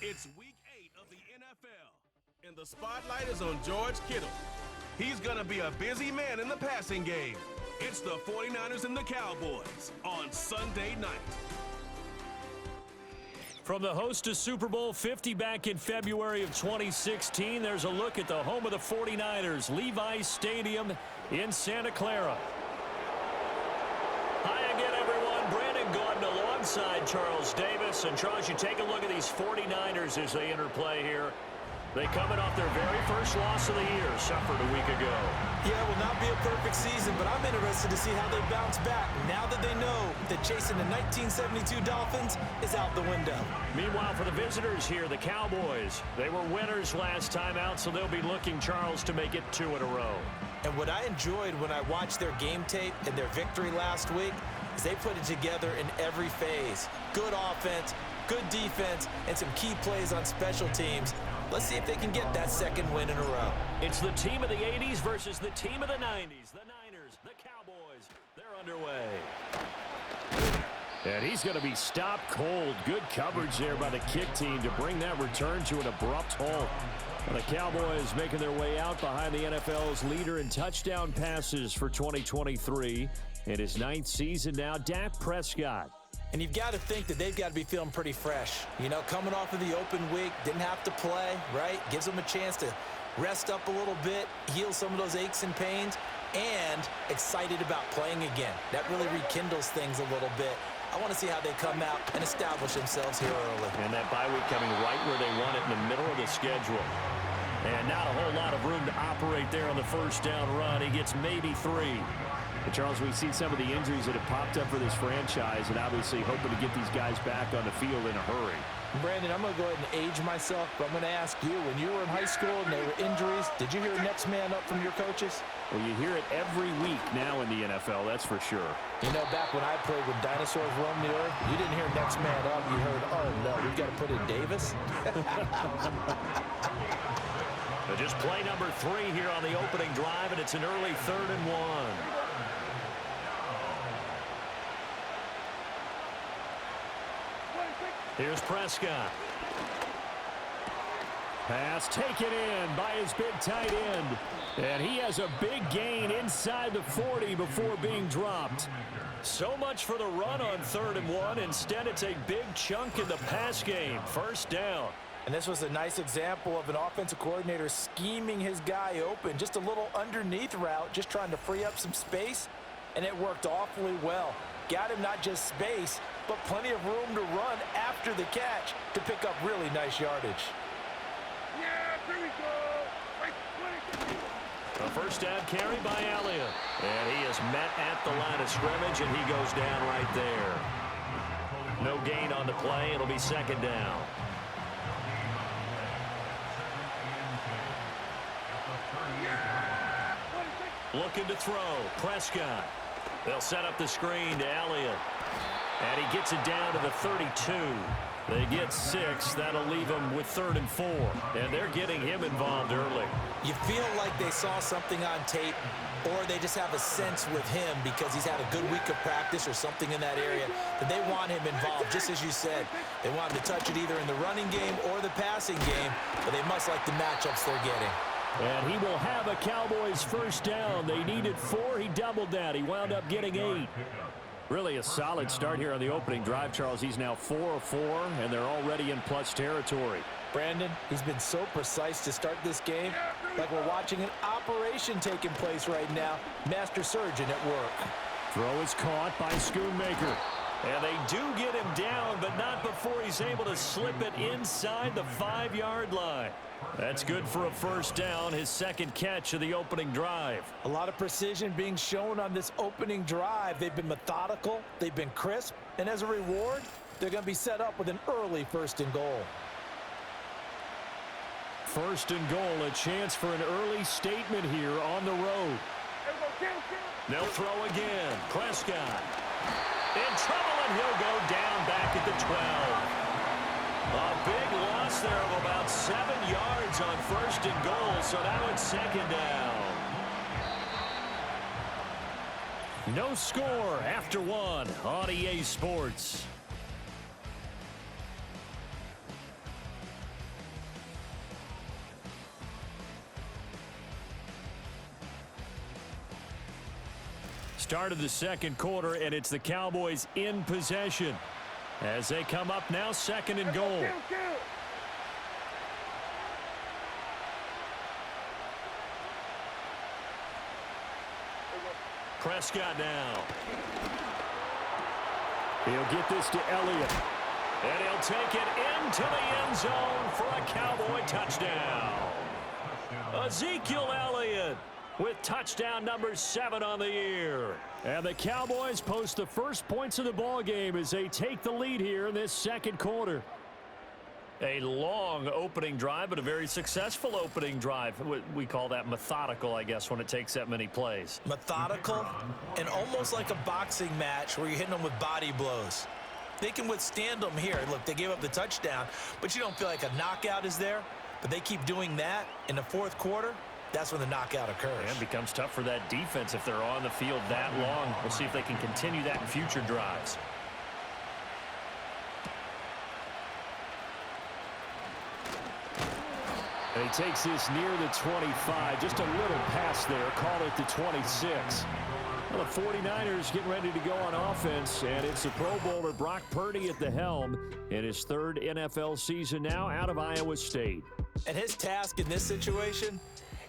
It's week 8 of the NFL, and the spotlight is on George Kittle. He's going to be a busy man in the passing game. It's the 49ers and the Cowboys on Sunday night. From the host of Super Bowl 50 back in February of 2016, there's a look at the home of the 49ers, Levi's Stadium in Santa Clara. Hi again, everyone. Brandon Gordon alongside Charles Davis. And Charles, you take a look at these 49ers as they enter play here. They coming off their very first loss of the year, suffered a week ago. Yeah, it will not be a perfect season, but I'm interested to see how they bounce back now that they know that chasing the 1972 Dolphins is out the window. Meanwhile, for the visitors here, the Cowboys, they were winners last time out, so they'll be looking, Charles, to make it 2 in a row. And what I enjoyed when I watched their game tape and their victory last week is they put it together in every phase. Good offense, good defense, and some key plays on special teams. Let's see if they can get that second win in a row. It's the team of the 80s versus the team of the 90s. The Niners, the Cowboys, they're underway. And he's going to be stopped cold. Good coverage there by the kick team to bring that return to an abrupt halt. And the Cowboys making their way out behind the NFL's leader in touchdown passes for 2023. In his 9th season now, Dak Prescott. And you've got to think that they've got to be feeling pretty fresh. You know, coming off of the open week, didn't have to play, right? Gives them a chance to rest up a little bit, heal some of those aches and pains, and excited about playing again. That really rekindles things a little bit. I want to see how they come out and establish themselves here early. And that bye week coming right where they want it, in the middle of the schedule. And not a whole lot of room to operate there on the first down run. He gets maybe 3. But Charles, we've seen some of the injuries that have popped up for this franchise, and obviously hoping to get these guys back on the field in a hurry. Brandon, I'm going to go ahead and age myself, but I'm going to ask you, when you were in high school and there were injuries, did you hear next man up from your coaches? Well, you hear it every week now in the NFL, that's for sure. You know, back when I played when dinosaurs roamed the earth, you didn't hear next man up. You heard, oh, no, we've got to put in Davis. Just play number 3 here on the opening drive, and it's an early 3rd and 1. Here's Prescott. Pass taken in by his big tight end. And he has a big gain inside the 40 before being dropped. So much for the run on 3rd and 1. Instead, it's a big chunk in the pass game. First down. And this was a nice example of an offensive coordinator scheming his guy open. Just a little underneath route, just trying to free up some space. And it worked awfully well. Got him not just space, but plenty of room to run after the catch to pick up really nice yardage. Yeah, here we go. A first down carry by Elliott. And he is met at the line of scrimmage, and he goes down right there. No gain on the play. It'll be 2nd down. Looking to throw. Prescott. They'll set up the screen to Elliott. And he gets it down to the 32. They get 6. That'll leave them with 3rd and 4. And they're getting him involved early. You feel like they saw something on tape, or they just have a sense with him because he's had a good week of practice or something in that area that they want him involved, just as you said. They want him to touch it either in the running game or the passing game, but they must like the matchups they're getting. And he will have a Cowboys first down. They needed 4. He doubled that. He wound up getting 8. Really a solid start here on the opening drive, Charles. He's now 4 of 4, and they're already in plus territory. Brandon, he's been so precise to start this game, like we're watching an operation taking place right now. Master surgeon at work. Throw is caught by Schoonmaker. And they do get him down, but not before he's able to slip it inside the 5-yard line. That's good for a first down, his 2nd catch of the opening drive. A lot of precision being shown on this opening drive. They've been methodical, they've been crisp, and as a reward, they're going to be set up with an early 1st and goal. 1st and goal, a chance for an early statement here on the road. They'll throw again. Prescott in trouble, and he'll go down back at the 12. A big loss there of about 7 yards on 1st and goal, so now it's 2nd down. No score after 1 on EA Sports. Start of the second quarter, and it's the Cowboys in possession. As they come up now, second and goal. Prescott now. He'll get this to Elliott. And he'll take it into the end zone for a Cowboy touchdown. Ezekiel Elliott with touchdown number 7 on the year. And the Cowboys post the first points of the ball game as they take the lead here in this second quarter. A long opening drive, but a very successful opening drive. We call that methodical, I guess, when it takes that many plays. Methodical and almost like a boxing match where you're hitting them with body blows. They can withstand them here. Look, they gave up the touchdown, but you don't feel like a knockout is there. But they keep doing that in the fourth quarter. That's when the knockout occurs. And it becomes tough for that defense if they're on the field that long. We'll see if they can continue that in future drives. And he takes this near the 25. Just a little pass there. Call it the 26. Well, the 49ers getting ready to go on offense, and it's the Pro Bowler Brock Purdy at the helm in his third NFL season now out of Iowa State. And his task in this situation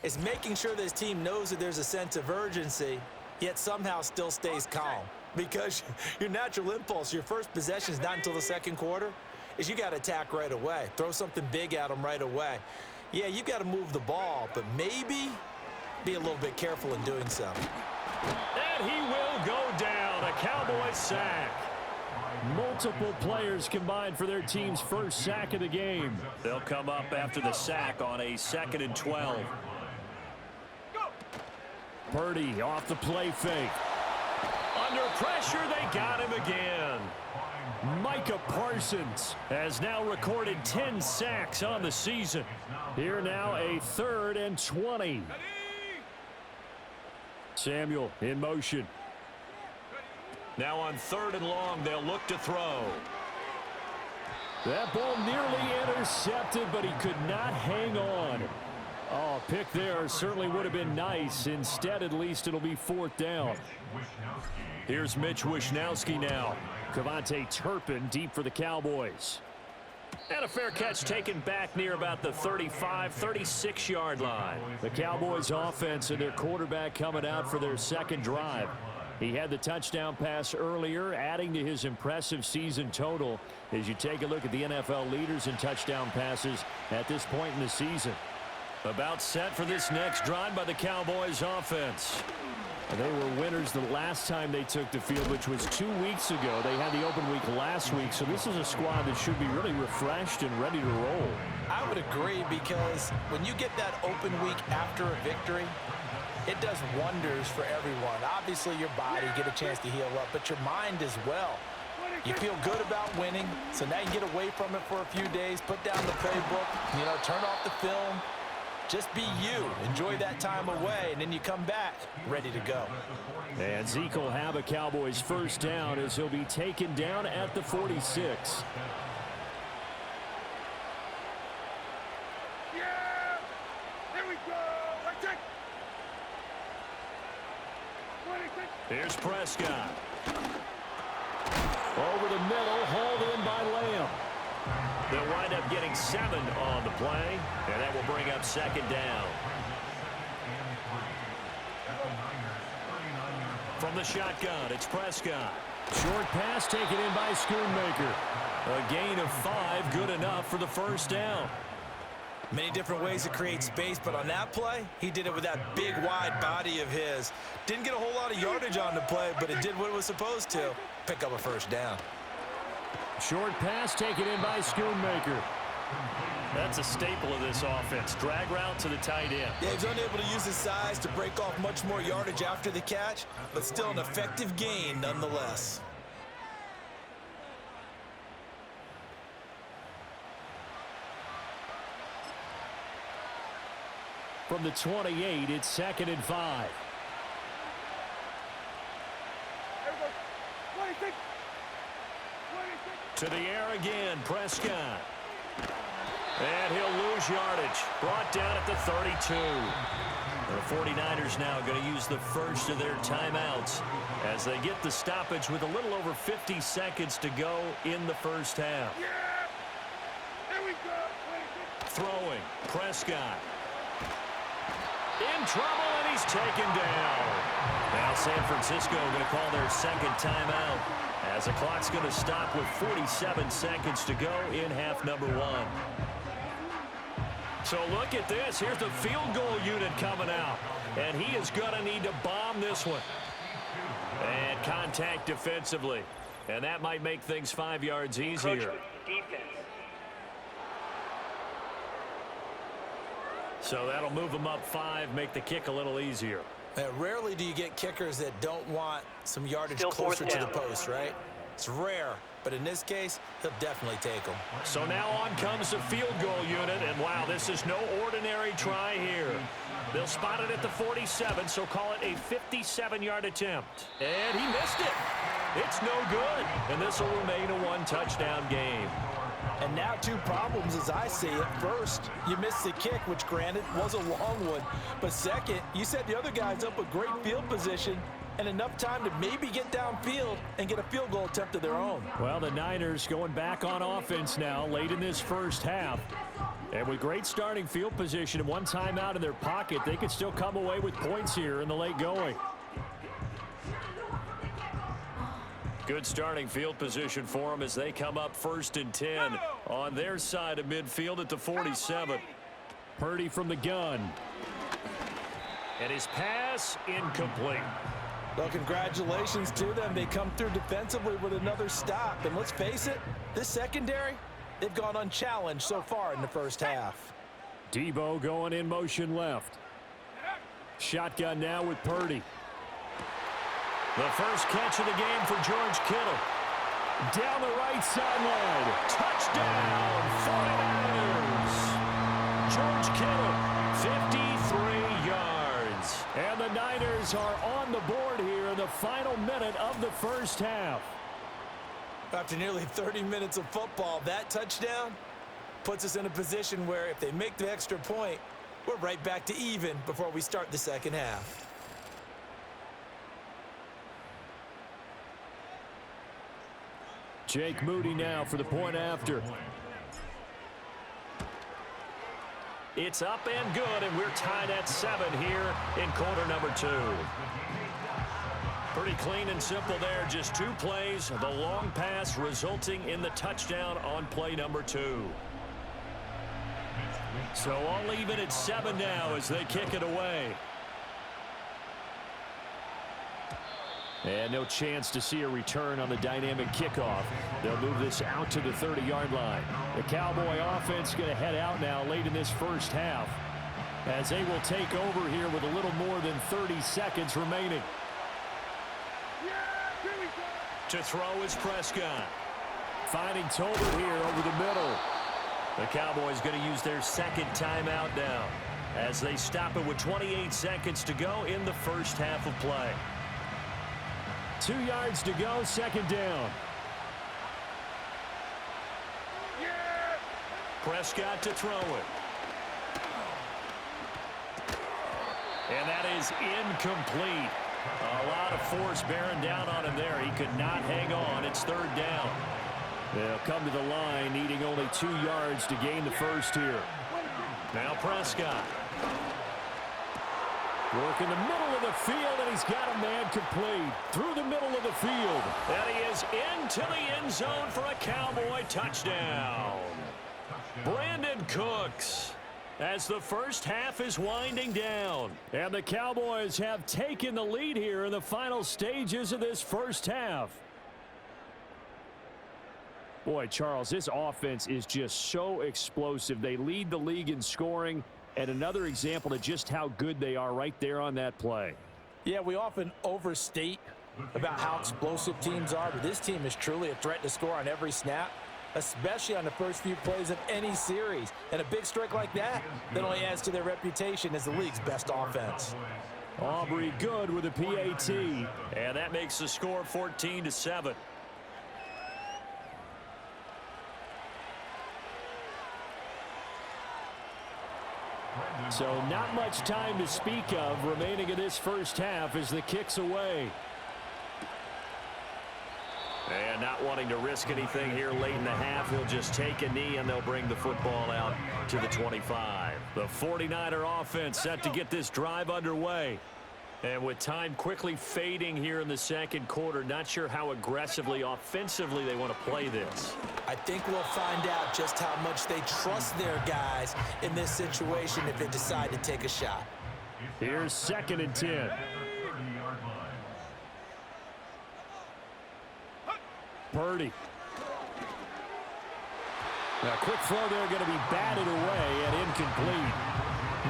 is making sure that his team knows that there's a sense of urgency, yet somehow still stays calm. Because your natural impulse, your first possession is not until the second quarter, is you got to attack right away. Throw something big at them right away. Yeah, you got to move the ball, but maybe be a little bit careful in doing so. And he will go down. A Cowboy sack. Multiple players combined for their team's first sack of the game. They'll come up after the sack on a 2nd and 12. Purdy off the play fake. Under pressure, they got him again. Micah Parsons has now recorded 10 sacks on the season. Here now a 3rd and 20. Samuel in motion. Now on 3rd and long, they'll look to throw. That ball nearly intercepted, but he could not hang on. Oh, pick there certainly would have been nice. Instead, at least it'll be 4th down. Here's Mitch Wishnowsky now. Cavante Turpin deep for the Cowboys. And a fair catch taken back near about the 35, 36-yard line. The Cowboys offense and their quarterback coming out for their second drive. He had the touchdown pass earlier, adding to his impressive season total as you take a look at the NFL leaders in touchdown passes at this point in the season. About set for this next drive by the Cowboys offense. They were winners the last time they took the field, which was 2 weeks ago. They had the open week last week, so this is a squad that should be really refreshed and ready to roll. I would agree, because when you get that open week after a victory, it does wonders for everyone. Obviously, your body, get a chance to heal up, but your mind as well. You feel good about winning, so now you get away from it for a few days, put down the playbook, turn off the film. Just be you. Enjoy that time away, and then you come back ready to go. And Zeke will have a Cowboys first down as he'll be taken down at the 46. Yeah! Here we go! Let's take! 26. Here's Prescott. Over the middle, hauled in by Lamb. They'll wind up getting 7 on the play, and that will bring up 2nd down. From the shotgun, it's Prescott. Short pass taken in by Schoonmaker. A gain of 5, good enough for the first down. Many different ways to create space, but on that play, he did it with that big, wide body of his. Didn't get a whole lot of yardage on the play, but it did what it was supposed to. Pick up a first down. Short pass taken in by Schoonmaker. That's a staple of this offense. Drag route to the tight end. Yeah, he's unable to use his size to break off much more yardage after the catch, but still an effective gain nonetheless. From the 28, it's 2nd and 5. To the air again, Prescott. And he'll lose lose yardage. Brought down at the 32. The 49ers now going to use the first of their timeouts as they get the stoppage with a little over 50 seconds to go in the first half. Yeah! There we go! Throwing. Prescott. In trouble, and he's taken down. Now San Francisco going to call their second timeout as the clock's going to stop with 47 seconds to go in half number one. So look at this. Here's the field goal unit coming out. And he is going to need to bomb this one. And contact defensively. And that might make things 5 yards easier. So that'll move them up 5, make the kick a little easier. Rarely do you get kickers that don't want some yardage closer to the post, right? It's rare. But in this case, he'll definitely take them. So now on comes the field goal unit. And, wow, this is no ordinary try here. They'll spot it at the 47, so call it a 57-yard attempt. And he missed it. It's no good. And this will remain a one-touchdown game. And now 2 problems as I see it. First, you missed the kick, which granted was a long one. But second, you set the other guys up with great field position and enough time to maybe get downfield and get a field goal attempt of their own. Well, the Niners going back on offense now late in this first half. And with great starting field position and one timeout in their pocket, they could still come away with points here in the late going. Good starting field position for them as they come up 1st and 10 on their side of midfield at the 47. Purdy from the gun. And his pass incomplete. Well, congratulations to them. They come through defensively with another stop. And let's face it, this secondary, they've gone unchallenged so far in the first half. Debo going in motion left. Shotgun now with Purdy. The first catch of the game for George Kittle. Down the right sideline. Touchdown, 49ers. George Kittle, 53 yards. And the Niners are on the board here in the final minute of the first half. After nearly 30 minutes of football, that touchdown puts us in a position where if they make the extra point, we're right back to even before we start the second half. Jake Moody now for the point after. It's up and good, and we're tied at 7 here in quarter number 2. Pretty clean and simple there. Just 2 plays. The long pass resulting in the touchdown on play number 2. So all even at 7 now as they kick it away. And no chance to see a return on the dynamic kickoff. They'll move this out to the 30-yard line. The Cowboy offense going to head out now late in this first half as they will take over here with a little more than 30 seconds remaining. To throw is Prescott. Finding Tolbert here over the middle. The Cowboys going to use their second timeout now as they stop it with 28 seconds to go in the first half of play. 2 yards to go, second down. Prescott to throw it. And that is incomplete. A lot of force bearing down on him there. He could not hang on. It's third down. They'll come to the line, needing only 2 yards to gain the first here. Now Prescott. Work in the middle of the field, and he's got a man complete. Through the middle of the field. And he is into the end zone for a Cowboy touchdown. Brandon Cooks. As the first half is winding down. And the Cowboys have taken the lead here in the final stages of this first half. Boy, Charles, this offense is just so explosive. They lead the league in scoring. And another example of just how good they are right there on that play. Yeah, we often overstate about how explosive teams are, but this team is truly a threat to score on every snap, especially on the first few plays of any series. And a big strike like that only adds to their reputation as the league's best offense. Aubrey good with a PAT, and that makes the score 14-7. So not much time to speak of remaining in this first half as the kick's away. And not wanting to risk anything here late in the half, he'll just take a knee and they'll bring the football out to the 25. The 49er offense set to get this drive underway. And with time quickly fading here in the second quarter, not sure how aggressively, offensively they want to play this. I think we'll find out just how much they trust their guys in this situation if they decide to take a shot. Here's 2nd and 10. Purdy. Now, quick throw there going to be batted away and incomplete.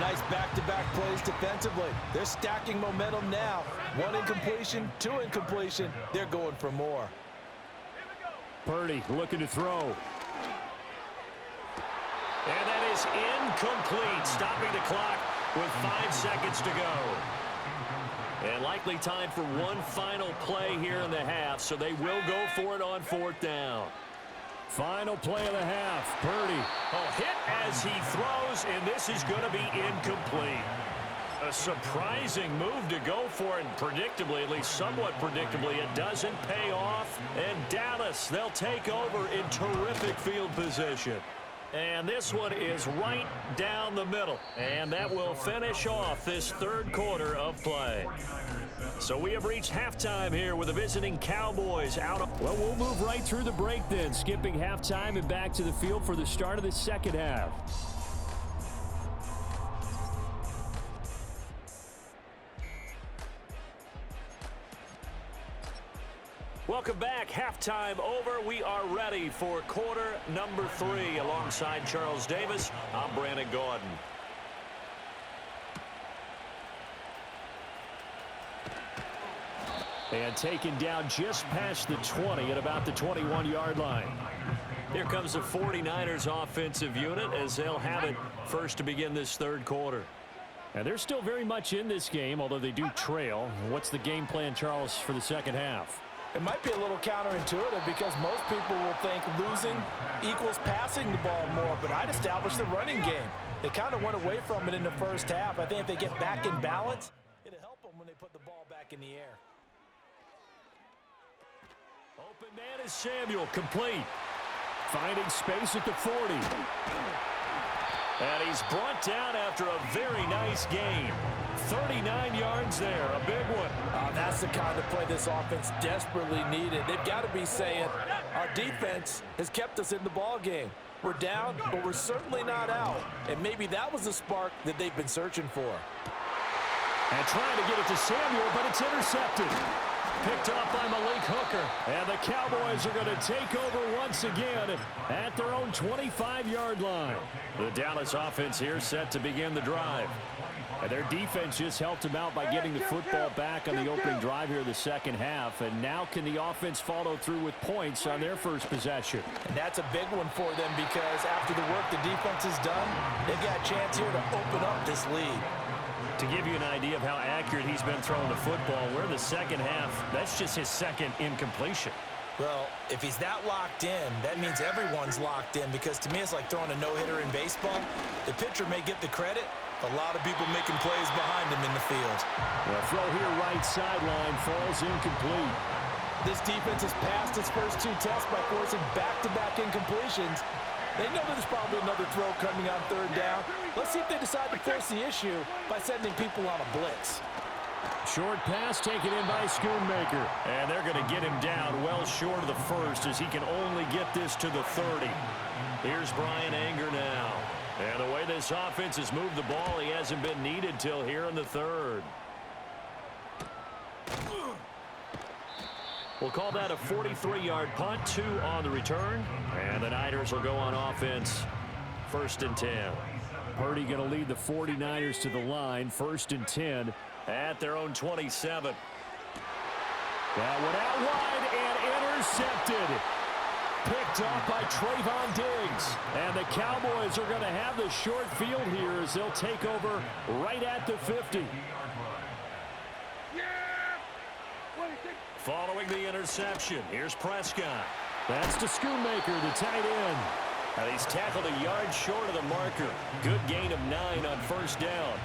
Nice back-to-back plays defensively. They're stacking momentum now. 1 incompletion, 2 incompletion. They're going for more. Purdy looking to throw. And that is incomplete, stopping the clock with 5 seconds to go. And likely time for one final play here in the half, so they will go for it on 4th down. Final play of the half. Purdy. Oh, hit as he throws, and this is going to be incomplete. A surprising move to go for it, and predictably, at least somewhat predictably, it doesn't pay off. And Dallas, they'll take over in terrific field position. And this one is right down the middle. And that will finish off this 3rd quarter of play. So we have reached halftime here with the visiting Cowboys out of... Well, we'll move right through the break then, skipping halftime and back to the field for the start of the second half. Welcome back. Halftime over. We are ready for quarter number 3. Alongside Charles Davis, I'm Brandon Gordon. And taken down just past the 20 at about the 21-yard line. Here comes the 49ers offensive unit as they'll have it first to begin this 3rd quarter. And they're still very much in this game, although they do trail. What's the game plan, Charles, for the second half? It might be a little counterintuitive because most people will think losing equals passing the ball more, but I'd establish the running game. They kind of went away from it in the first half. I think if they get back in balance, it'll help them when they put the ball back in the air. Open man is Samuel, complete. Finding space at the 40. And he's brought down after a very nice game. 39 yards there, a big one. That's the kind of play this offense desperately needed. They've got to be saying, our defense has kept us in the ball game. We're down, but we're certainly not out. And maybe that was the spark that they've been searching for. And trying to get it to Samuel, but it's intercepted. Picked off by Malik Hooker. And the Cowboys are going to take over once again at their own 25-yard line. The Dallas offense here set to begin the drive. And their defense just helped them out by getting the football back on the opening drive here in the second half. And now can the offense follow through with points on their first possession? And that's a big one for them because after the work the defense has done, they've got a chance here to open up this lead. To give you an idea of how accurate he's been throwing the football, we're in the second half. That's just his 2nd incompletion. Well, if he's that locked in, that means everyone's locked in because to me it's like throwing a no-hitter in baseball. The pitcher may get the credit. A lot of people making plays behind him in the field. The throw here right sideline falls incomplete. This defense has passed its first 2 tests by forcing back-to-back incompletions. They know there's probably another throw coming on 3rd down. Let's see if they decide to force the issue by sending people on a blitz. Short pass taken in by Schoonmaker. And they're going to get him down well short of the 1st as he can only get this to the 30. Here's Brian Anger now. And the way this offense has moved the ball, he hasn't been needed till here in the 3rd. We'll call that a 43-yard punt, 2 on the return. And the Niners will go on offense, 1st and 10. Purdy going to lead the 49ers to the line, 1st and 10. At their own 27. That went out wide and intercepted. Picked off by Trayvon Diggs. And the Cowboys are going to have the short field here as they'll take over right at the 50. Following the interception, here's Prescott. That's to Schoonmaker, the tight end. And he's tackled a yard short of the marker. Good gain of 9 on first down.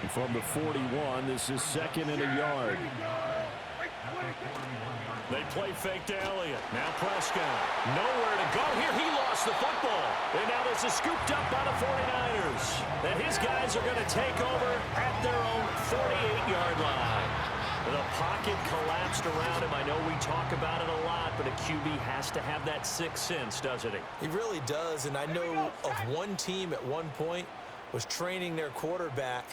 And from the 41, this is 2nd and a yard. They play fake to Elliott. Now Prescott. Nowhere to go here. He lost the football. And now this is scooped up by the 49ers. And his guys are going to take over at their own 48-yard line. The pocket collapsed around him. I know we talk about it a lot, but a QB has to have that sixth sense, doesn't he? He really does, and I know of one team at one point was training their quarterback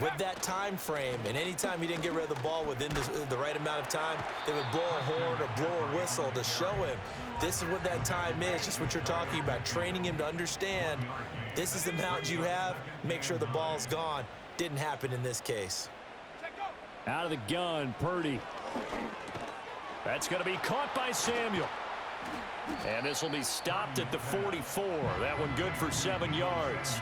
with that time frame, and anytime he didn't get rid of the ball within the right amount of time, they would blow a horn or blow a whistle to show him this is what that time is, just what you're talking about, training him to understand this is the amount you have, make sure the ball's gone. Didn't happen in this case. Out of the gun, Purdy. That's going to be caught by Samuel. And this will be stopped at the 44. That one good for 7 yards.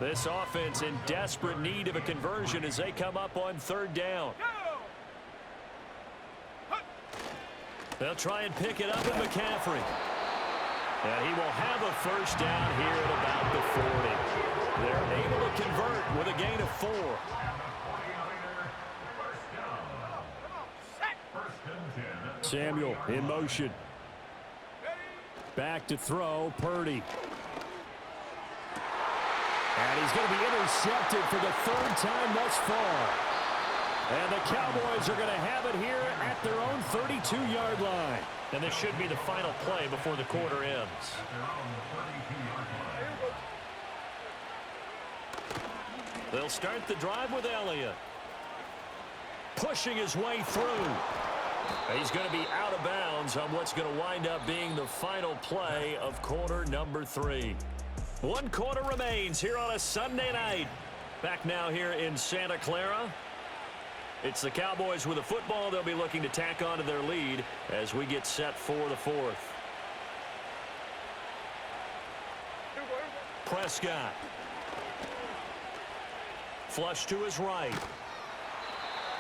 This offense in desperate need of a conversion as they come up on 3rd down. They'll try and pick it up with McCaffrey. And he will have a first down here at about the 40. They're able to convert with a gain of 4. Samuel in motion. Back to throw, Purdy. And he's going to be intercepted for the 3rd time thus far. And the Cowboys are going to have it here at their own 32-yard line. And this should be the final play before the quarter ends. They'll start the drive with Elliott. Pushing his way through. He's going to be out of bounds on what's going to wind up being the final play of quarter number 3. 1 quarter remains here on a Sunday night. Back now here in Santa Clara. It's the Cowboys with a football. They'll be looking to tack on to their lead as we get set for the 4th. Prescott. Flush to his right.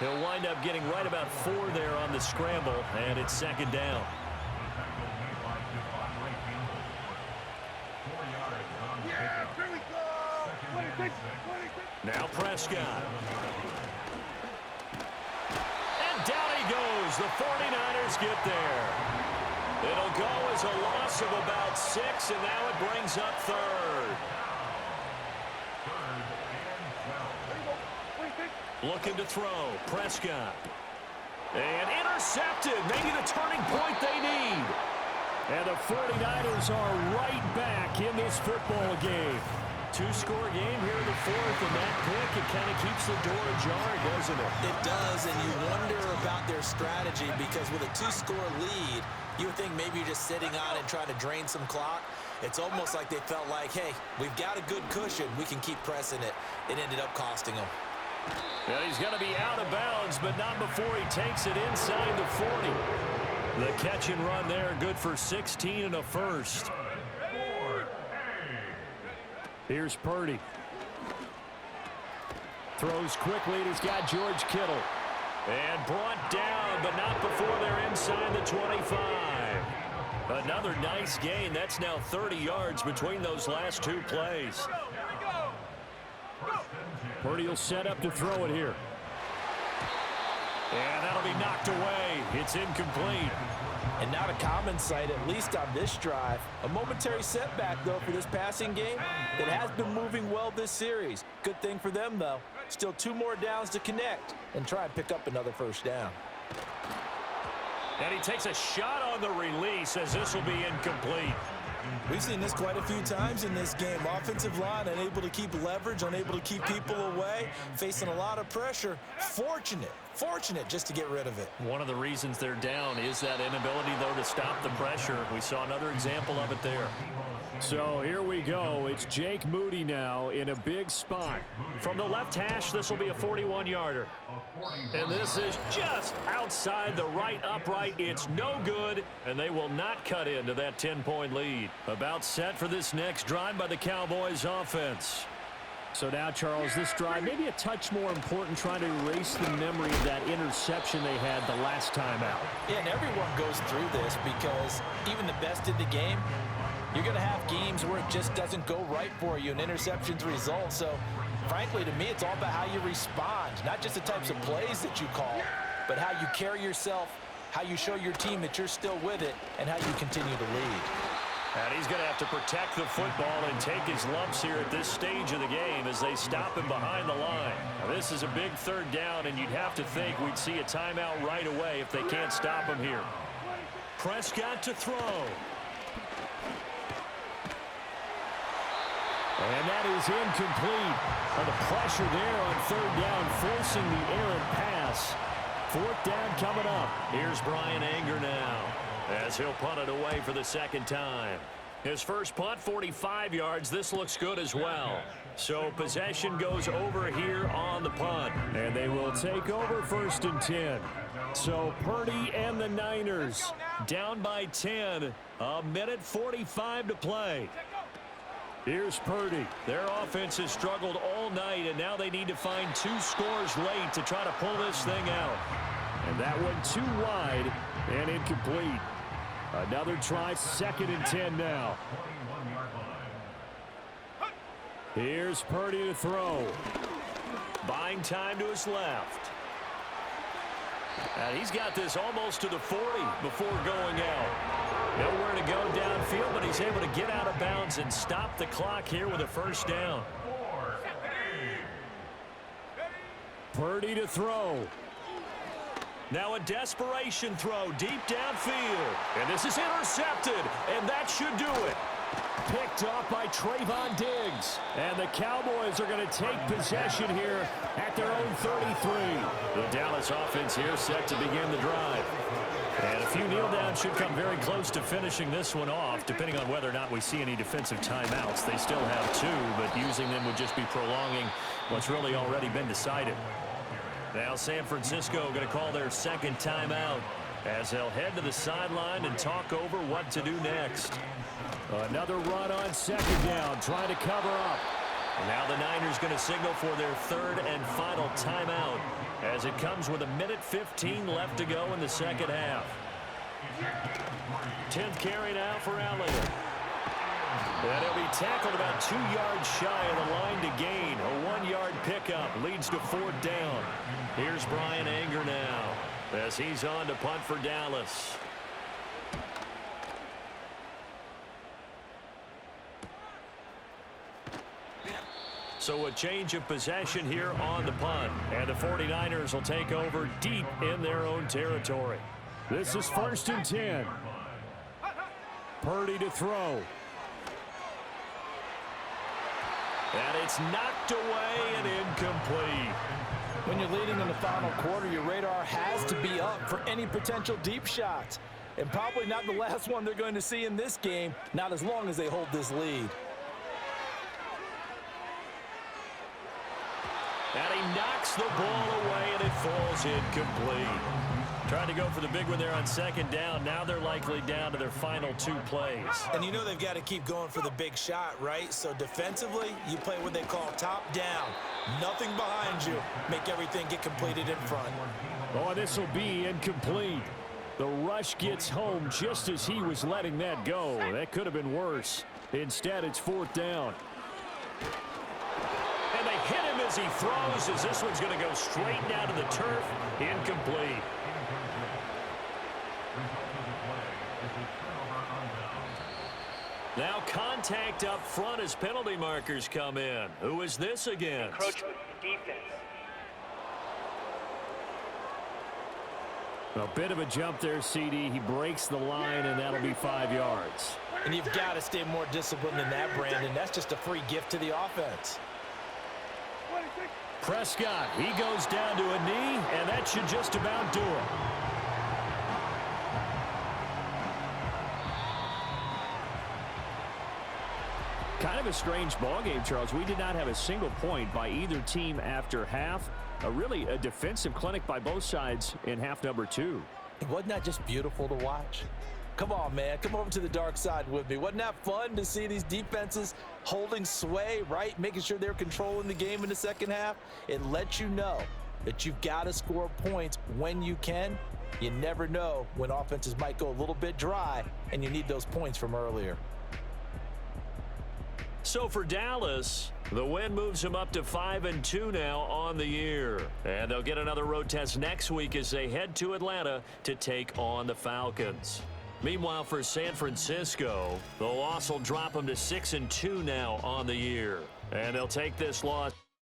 He'll wind up getting right about 4 there on the scramble, and it's 2nd down. Now Prescott. And down he goes. The 49ers get there. It'll go as a loss of about 6, and now it brings up 3rd. Looking to throw. Prescott. And intercepted. Maybe the turning point they need. And the 49ers are right back in this football game. 2-score game here in the 4th, and that pick, it kind of keeps the door ajar, doesn't it? It does, and you wonder about their strategy because with a 2-score lead, you would think maybe you're just sitting on it trying to drain some clock. It's almost like they felt like, hey, we've got a good cushion. We can keep pressing it. It ended up costing them. Well, he's going to be out of bounds, but not before he takes it inside the 40. The catch and run there, good for 16 and a first. Here's Purdy. Throws quickly, and he's got George Kittle. And brought down, but not before they're inside the 25. Another nice gain. That's now 30 yards between those last 2 plays. Purdy will set up to throw it here. And that'll be knocked away. It's incomplete. And not a common sight, at least on this drive. A momentary setback, though, for this passing game that has been moving well this series. Good thing for them, though. Still 2 more downs to connect and try and pick up another first down. And he takes a shot on the release as this will be incomplete. We've seen this quite a few times in this game. Offensive line unable to keep leverage, unable to keep people away, facing a lot of pressure. Fortunate just to get rid of it. One of the reasons they're down is that inability, though, to stop the pressure. We saw another example of it there. So here we go. It's Jake Moody now in a big spot. From the left hash, this will be a 41-yarder. And this is just outside the right upright. It's no good, and they will not cut into that 10-point lead. About set for this next drive by the Cowboys offense. So now, Charles, this drive maybe a touch more important, trying to erase the memory of that interception they had the last time out. Yeah, and everyone goes through this because even the best in the game, you're going to have games where it just doesn't go right for you, and interceptions result. So, frankly, to me, it's all about how you respond, not just the types of plays that you call, but how you carry yourself, how you show your team that you're still with it, and how you continue to lead. And he's going to have to protect the football and take his lumps here at this stage of the game as they stop him behind the line. Now, this is a big third down, and you'd have to think we'd see a timeout right away if they can't stop him here. Prescott to throw. And that is incomplete. The pressure there on third down, forcing the errant pass. Fourth down coming up. Here's Brian Anger now as he'll punt it away for the second time. His first punt, 45 yards. This looks good as well. So possession goes over here on the punt. And they will take over 1st and 10. So Purdy and the Niners down by 10. A minute 45 to play. Here's Purdy. Their offense has struggled all night, and now they need to find 2 scores late to try to pull this thing out. And that one too wide and incomplete. Another try, 2nd and 10 now. Here's Purdy to throw. Buying time to his left. And he's got this almost to the 40 before going out. Nowhere to go downfield, but he's able to get out of bounds and stop the clock here with a first down. Purdy to throw. Now a desperation throw deep downfield. And this is intercepted, and that should do it. Picked off by Trayvon Diggs. And the Cowboys are going to take possession here at their own 33. The Dallas offense here set to begin the drive. And a few kneel downs should come very close to finishing this one off, depending on whether or not we see any defensive timeouts. They still have 2, but using them would just be prolonging what's really already been decided. Now San Francisco going to call their second timeout as they'll head to the sideline and talk over what to do next. Another run on 2nd down, trying to cover up. And now the Niners going to signal for their 3rd and final timeout as it comes with a minute 15 left to go in the second half. 10th carry now for Elliott. And he'll be tackled about 2 yards shy of the line to gain. A 1-yard pickup leads to 4th down. Here's Brian Anger now as he's on to punt for Dallas. So a change of possession here on the punt. And the 49ers will take over deep in their own territory. This is 1st and 10. Purdy to throw. And it's knocked away and incomplete. When you're leading in the final quarter, your radar has to be up for any potential deep shots. And probably not the last one they're going to see in this game, not as long as they hold this lead. And he knocks the ball away, and it falls incomplete. Trying to go for the big one there on 2nd down. Now they're likely down to their final 2 plays. And you know they've got to keep going for the big shot, right? So defensively, you play what they call top down. Nothing behind you. Make everything get completed in front. Oh, this will be incomplete. The rush gets home just as he was letting that go. That could have been worse. Instead, it's 4th down. And they hit him as he throws, as this one's going to go straight down to the turf. Incomplete. Now contact up front as penalty markers come in. Who is this against? Encroachment defense. A bit of a jump there, CD. He breaks the line, and that'll be 5 yards. And you've got to stay more disciplined than that, Brandon. That's just a free gift to the offense. Prescott, he goes down to a knee, and that should just about do it. Kind of a strange ball game, Charles. We did not have a single point by either team after half. Really a defensive clinic by both sides in half number 2. Wasn't that just beautiful to watch? Come on, man. Come over to the dark side with me. Wasn't that fun to see these defenses holding sway, right? Making sure they're controlling the game in the second half. It lets you know that you've got to score points when you can. You never know when offenses might go a little bit dry, and you need those points from earlier. So for Dallas, the win moves them up to 5-2 now on the year. And they'll get another road test next week as they head to Atlanta to take on the Falcons. Meanwhile, for San Francisco, the loss will drop them to 6-2 now on the year. And they'll take this loss.